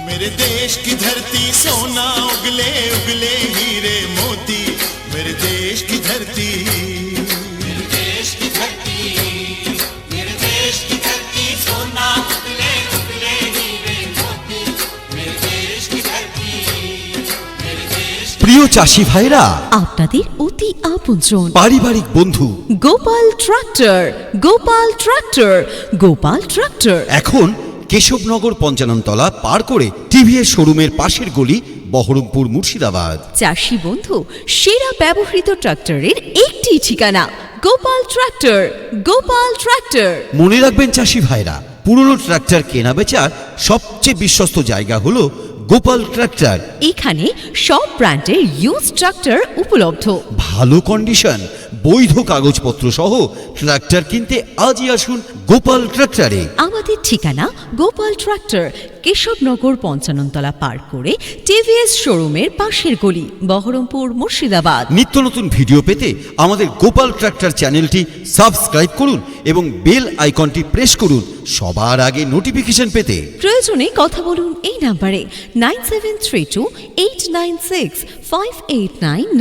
मेरे देश की धरती सोना उगले उगले हीरे मोती, मेरे देश की धरती, मेरे देश की धरती, मेरे देश की धरती सोना उगले उगले हीरे मोती, मेरे देश की धरती, मेरे देश। প্রিয় চাষি ভাইরা, আপনাদের অতি আপনজন পারিবারিক বন্ধু Gopal tractor, Gopal tractor, Gopal tractor. এখন কেশবনগর পঞ্চাননতলা পার করে টিভিএস শোরুমের পাশের গলি, বহরমপুর, মুর্শিদাবাদ। চাষি বন্ধু, সেরা ব্যবহৃত ট্রাক্টরের একটি ঠিকানা গোপাল ট্রাক্টর, গোপাল ট্রাক্টর। মনে রাখবেন চাষি ভাইরা, পুরনো ট্রাক্টর কেনা বেচার সবচেয়ে বিশ্বস্ত জায়গা হলো গোপাল ট্রাক্টর। এখানে সব ব্র্যান্ডের ইউজ ট্রাক্টর উপলব্ধ। ভালো কন্ডিশন, বৈধ কাগজপত্র সহ ট্রাক্টর কিনতে আজই আসুন গোপাল ট্রাক্টরে। আমাদের ঠিকানা গোপাল ট্রাক্টর, কেশবনগর পঞ্চাননতলা পার করে টিভিএস শোরুমের পাশের গলি, বহরমপুর, মুর্শিদাবাদ। নিত্য নতুন ভিডিও পেতে আমাদের গোপাল ট্রাক্টর চ্যানেলটি সাবস্ক্রাইব করুন এবং বেল আইকনটি প্রেস করুন সবার আগে নোটিফিকেশন পেতে। প্রয়োজনে কথা বলুন এই নাম্বারে 9732 896 589।